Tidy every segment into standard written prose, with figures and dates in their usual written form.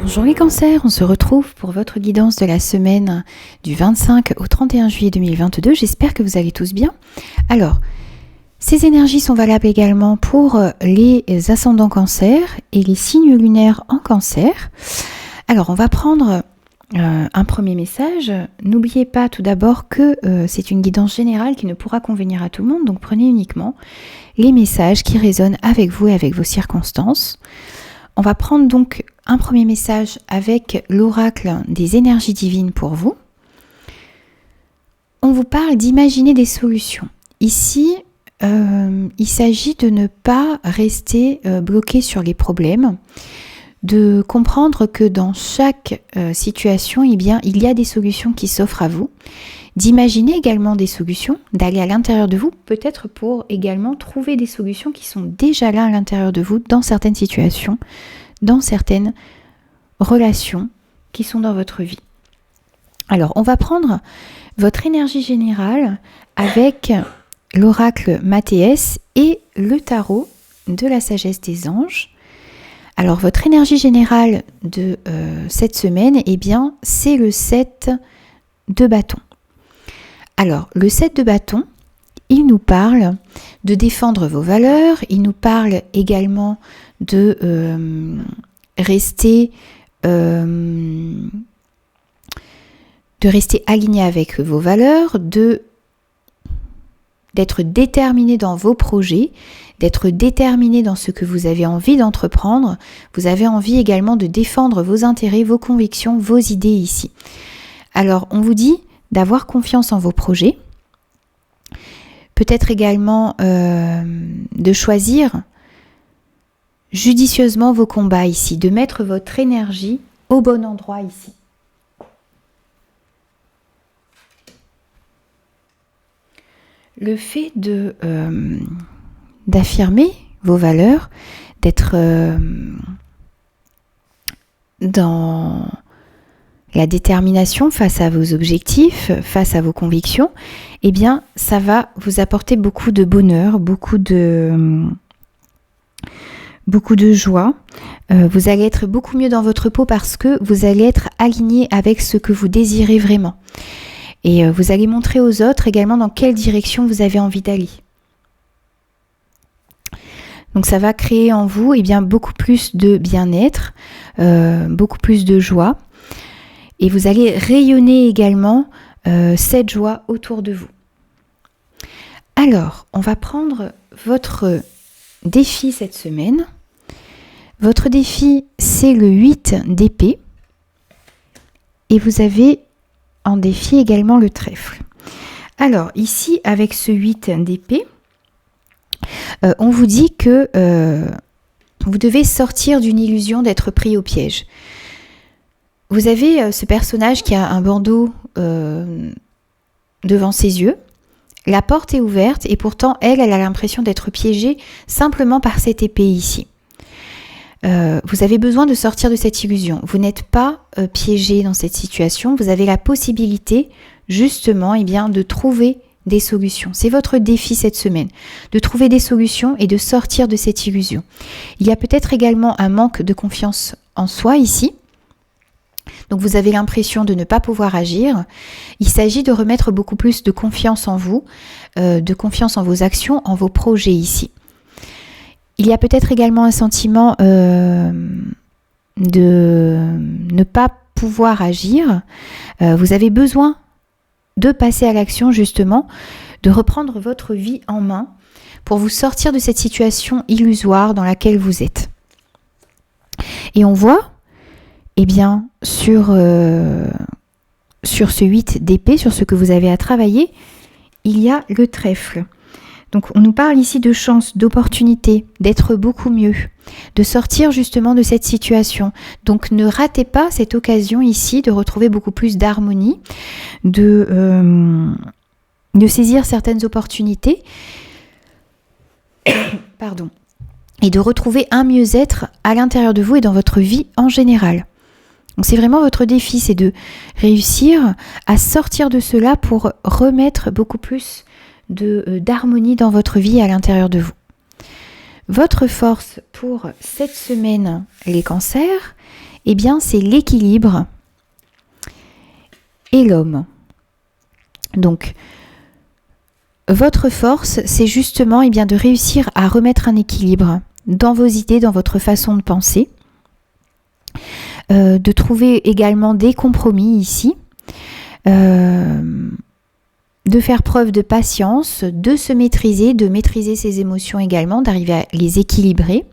Bonjour les cancers, on se retrouve pour votre guidance de la semaine du 25 au 31 juillet 2022. J'espère que vous allez tous bien. Alors, ces énergies sont valables également pour les ascendants cancer et les signes lunaires en cancer. Alors, on va prendre un premier message. N'oubliez pas tout d'abord que c'est une guidance générale qui ne pourra convenir à tout le monde, donc prenez uniquement les messages qui résonnent avec vous et avec vos circonstances. On va prendre donc un premier message avec l'oracle des énergies divines pour vous. On vous parle d'imaginer des solutions. Ici, il s'agit de ne pas rester bloqué sur les problèmes, de comprendre que dans chaque situation, eh bien, il y a des solutions qui s'offrent à vous, d'imaginer également des solutions, d'aller à l'intérieur de vous, peut-être pour également trouver des solutions qui sont déjà là à l'intérieur de vous, dans certaines situations, dans certaines relations qui sont dans votre vie. Alors, on va prendre votre énergie générale avec l'oracle Mathéès et le tarot de la sagesse des anges. Alors, votre énergie générale de cette semaine, eh bien, c'est le 7 de bâton. Alors, le 7 de bâton, il nous parle de défendre vos valeurs, il nous parle également de rester aligné avec vos valeurs, d'être déterminé dans vos projets, d'être déterminé dans ce que vous avez envie d'entreprendre. Vous avez envie également de défendre vos intérêts, vos convictions, vos idées ici. Alors, on vous dit d'avoir confiance en vos projets, peut-être également de choisir judicieusement vos combats ici, de mettre votre énergie au bon endroit ici. Le fait d'affirmer vos valeurs, d'être dans la détermination face à vos objectifs, face à vos convictions, eh bien, ça va vous apporter beaucoup de bonheur, beaucoup de joie. Vous allez être beaucoup mieux dans votre peau parce que vous allez être aligné avec ce que vous désirez vraiment. Et vous allez montrer aux autres également dans quelle direction vous avez envie d'aller. Donc ça va créer en vous beaucoup plus de bien-être, beaucoup plus de joie. Et vous allez rayonner également cette joie autour de vous. Alors, on va prendre votre défi cette semaine. Votre défi, c'est le 8 d'épée. Et vous avez en défi également le trèfle. Alors, ici, avec ce 8 d'épée, on vous dit que vous devez sortir d'une illusion d'être pris au piège. Vous avez ce personnage qui a un bandeau devant ses yeux. La porte est ouverte et pourtant, elle a l'impression d'être piégée simplement par cette épée ici. Vous avez besoin de sortir de cette illusion. Vous n'êtes pas piégé dans cette situation. Vous avez la possibilité, justement, de trouver des solutions. C'est votre défi cette semaine, de trouver des solutions et de sortir de cette illusion. Il y a peut-être également un manque de confiance en soi ici. Donc vous avez l'impression de ne pas pouvoir agir. Il s'agit de remettre beaucoup plus de confiance en vous, de confiance en vos actions, en vos projets ici. Il y a peut-être également un sentiment de ne pas pouvoir agir. Vous avez besoin de passer à l'action justement, de reprendre votre vie en main pour vous sortir de cette situation illusoire dans laquelle vous êtes. Et on voit sur ce 8 d'épée, sur ce que vous avez à travailler, il y a le trèfle. Donc on nous parle ici de chance, d'opportunité, d'être beaucoup mieux, de sortir justement de cette situation. Donc ne ratez pas cette occasion ici de retrouver beaucoup plus d'harmonie, de saisir certaines opportunités, pardon, et de retrouver un mieux-être à l'intérieur de vous et dans votre vie en général. Donc c'est vraiment votre défi, c'est de réussir à sortir de cela pour remettre beaucoup plus d'harmonie dans votre vie à l'intérieur de vous. Votre force pour cette semaine, les cancers, eh bien c'est l'équilibre et l'homme. Donc, votre force, c'est justement eh bien, de réussir à remettre un équilibre dans vos idées, dans votre façon de penser, de trouver également des compromis ici, de faire preuve de patience, de se maîtriser, de maîtriser ses émotions également, d'arriver à les équilibrer.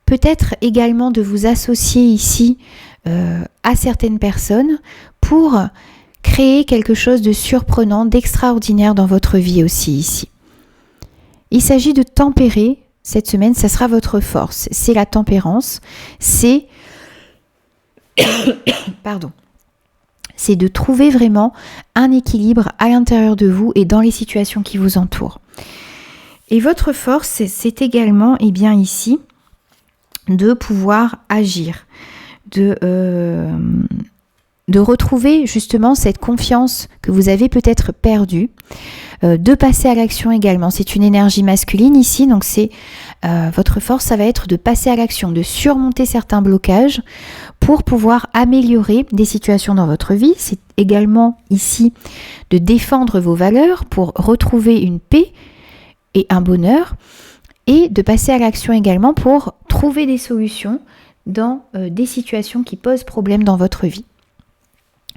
Peut-être également de vous associer ici à certaines personnes pour créer quelque chose de surprenant, d'extraordinaire dans votre vie aussi ici. Il s'agit de tempérer cette semaine, ça sera votre force. C'est la tempérance, c'est c'est de trouver vraiment un équilibre à l'intérieur de vous et dans les situations qui vous entourent. Et votre force, c'est également, eh bien ici, de pouvoir agir, de retrouver justement cette confiance que vous avez peut-être perdue, de passer à l'action également. C'est une énergie masculine ici, donc c'est votre force, ça va être de passer à l'action, de surmonter certains blocages pour pouvoir améliorer des situations dans votre vie. C'est également ici de défendre vos valeurs pour retrouver une paix et un bonheur, et de passer à l'action également pour trouver des solutions dans des situations qui posent problème dans votre vie.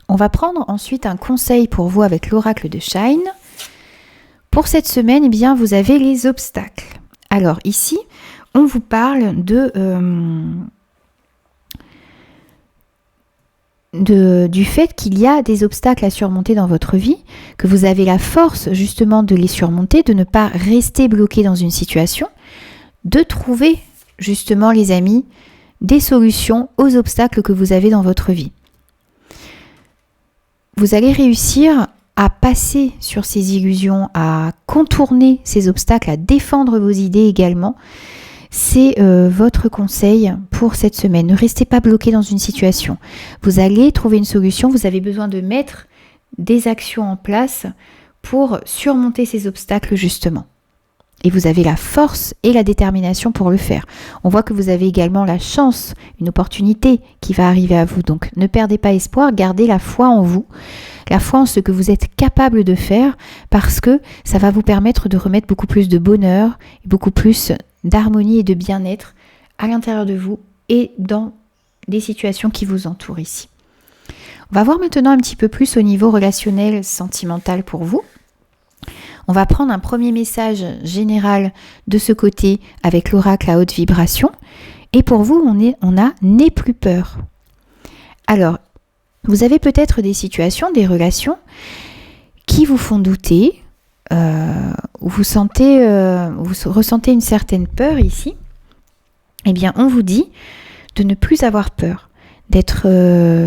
On va prendre ensuite un conseil pour vous avec l'oracle de Shine. Pour cette semaine, eh bien, vous avez les obstacles. Alors ici, on vous parle du fait qu'il y a des obstacles à surmonter dans votre vie, que vous avez la force justement de les surmonter, de ne pas rester bloqué dans une situation, de trouver justement, les amis, des solutions aux obstacles que vous avez dans votre vie. Vous allez réussir à passer sur ces illusions, à contourner ces obstacles, à défendre vos idées également. C'est votre conseil pour cette semaine. Ne restez pas bloqué dans une situation. Vous allez trouver une solution. Vous avez besoin de mettre des actions en place pour surmonter ces obstacles justement. Et vous avez la force et la détermination pour le faire. On voit que vous avez également la chance, une opportunité qui va arriver à vous. Donc ne perdez pas espoir, gardez la foi en vous, la foi en ce que vous êtes capable de faire, parce que ça va vous permettre de remettre beaucoup plus de bonheur, beaucoup plus d'harmonie et de bien-être à l'intérieur de vous et dans des situations qui vous entourent ici. On va voir maintenant un petit peu plus au niveau relationnel, sentimental pour vous. On va prendre un premier message général de ce côté avec l'oracle à haute vibration. Et pour vous, on a « n'aie plus peur ». Alors, vous avez peut-être des situations, des relations qui vous font douter, où vous ressentez une certaine peur ici. Eh bien, on vous dit de ne plus avoir peur, d'être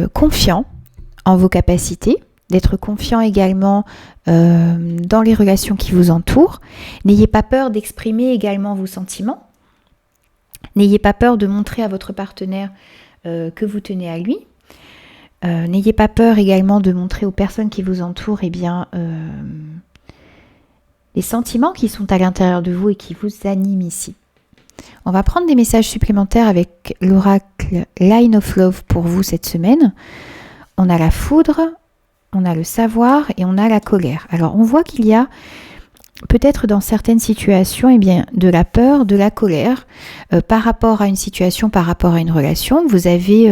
confiant en vos capacités, d'être confiant également dans les relations qui vous entourent. N'ayez pas peur d'exprimer également vos sentiments. N'ayez pas peur de montrer à votre partenaire que vous tenez à lui. N'ayez pas peur également de montrer aux personnes qui vous entourent les sentiments qui sont à l'intérieur de vous et qui vous animent ici. On va prendre des messages supplémentaires avec l'oracle Line of Love pour vous cette semaine. On a la foudre, on a le savoir et on a la colère. Alors on voit qu'il y a peut-être dans certaines situations de la peur, de la colère par rapport à une situation, par rapport à une relation. Vous avez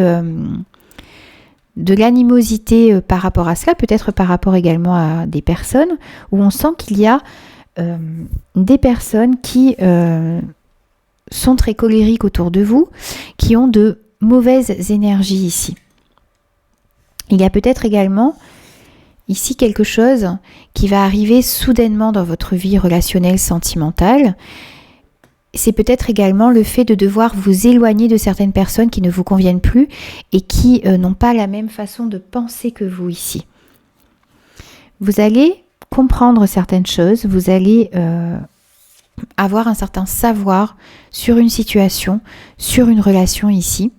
de l'animosité par rapport à cela, peut-être par rapport également à des personnes où on sent qu'il y a des personnes qui sont très colériques autour de vous, qui ont de mauvaises énergies ici. Il y a peut-être également ici quelque chose qui va arriver soudainement dans votre vie relationnelle, sentimentale. C'est peut-être également le fait de devoir vous éloigner de certaines personnes qui ne vous conviennent plus et qui n'ont pas la même façon de penser que vous ici. Vous allez comprendre certaines choses, vous allez avoir un certain savoir sur une situation, sur une relation ici.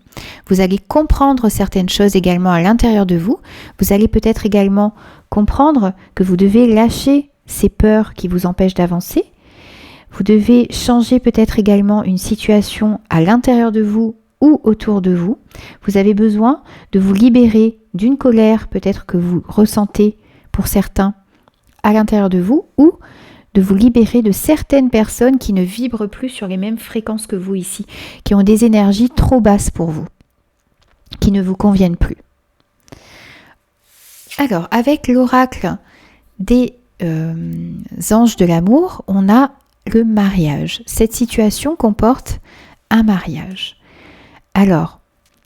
Vous allez comprendre certaines choses également à l'intérieur de vous. Vous allez peut-être également comprendre que vous devez lâcher ces peurs qui vous empêchent d'avancer. Vous devez changer peut-être également une situation à l'intérieur de vous ou autour de vous. Vous avez besoin de vous libérer d'une colère peut-être que vous ressentez pour certains à l'intérieur de vous, ou de vous libérer de certaines personnes qui ne vibrent plus sur les mêmes fréquences que vous ici, qui ont des énergies trop basses pour vous, qui ne vous conviennent plus. Alors, avec l'oracle des anges de l'amour, on a le mariage. Cette situation comporte un mariage. Alors,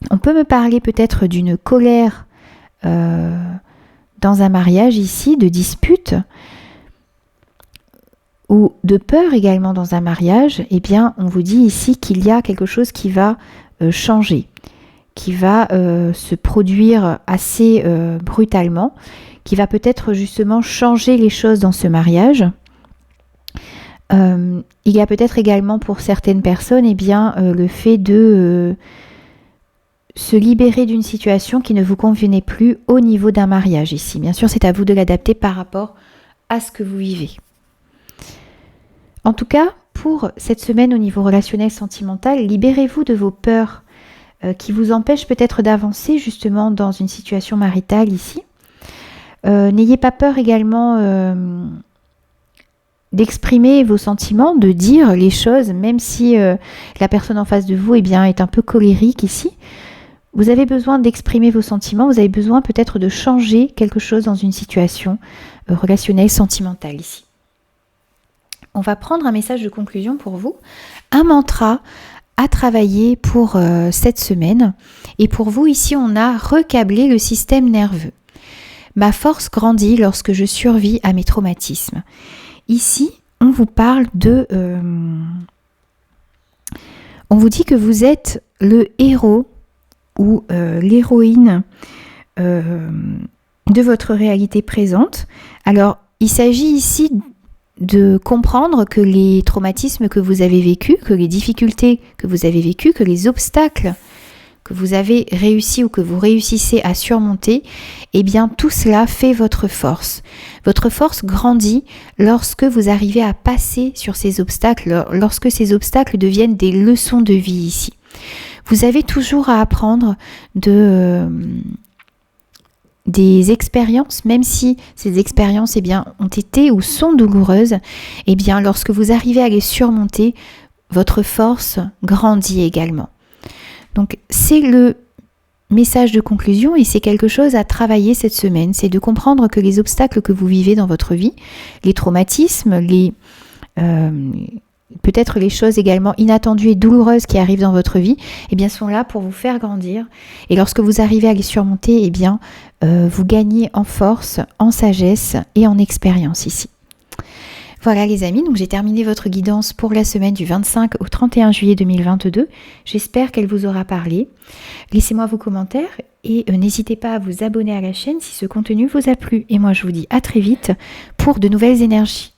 on peut me parler peut-être d'une colère dans un mariage ici, de dispute, ou de peur également dans un mariage. Eh bien, on vous dit ici qu'il y a quelque chose qui va changer, qui va se produire assez brutalement, qui va peut-être justement changer les choses dans ce mariage. Il y a peut-être également pour certaines personnes le fait de se libérer d'une situation qui ne vous convenait plus au niveau d'un mariage ici. Bien sûr, c'est à vous de l'adapter par rapport à ce que vous vivez. En tout cas, pour cette semaine au niveau relationnel sentimental, libérez-vous de vos peurs qui vous empêchent peut-être d'avancer justement dans une situation maritale ici. N'ayez pas peur également d'exprimer vos sentiments, de dire les choses, même si la personne en face de vous est un peu colérique ici. Vous avez besoin d'exprimer vos sentiments, vous avez besoin peut-être de changer quelque chose dans une situation relationnelle sentimentale ici. On va prendre un message de conclusion pour vous, un mantra à travailler pour cette semaine. Et pour vous, ici, on a recablé le système nerveux. Ma force grandit lorsque je survis à mes traumatismes. Ici, on vous parle de... on vous dit que vous êtes le héros ou l'héroïne de votre réalité présente. Alors, il s'agit ici de comprendre que les traumatismes que vous avez vécus, que les difficultés que vous avez vécues, que les obstacles que vous avez réussi ou que vous réussissez à surmonter, tout cela fait votre force. Votre force grandit lorsque vous arrivez à passer sur ces obstacles, lorsque ces obstacles deviennent des leçons de vie ici. Vous avez toujours à apprendre des expériences, même si ces expériences ont été ou sont douloureuses, lorsque vous arrivez à les surmonter, votre force grandit également. Donc c'est le message de conclusion et c'est quelque chose à travailler cette semaine, c'est de comprendre que les obstacles que vous vivez dans votre vie, les traumatismes, peut-être les choses également inattendues et douloureuses qui arrivent dans votre vie, sont là pour vous faire grandir. Et lorsque vous arrivez à les surmonter, vous gagnez en force, en sagesse et en expérience ici. Voilà les amis, donc j'ai terminé votre guidance pour la semaine du 25 au 31 juillet 2022. J'espère qu'elle vous aura parlé. Laissez-moi vos commentaires et n'hésitez pas à vous abonner à la chaîne si ce contenu vous a plu. Et moi je vous dis à très vite pour de nouvelles énergies.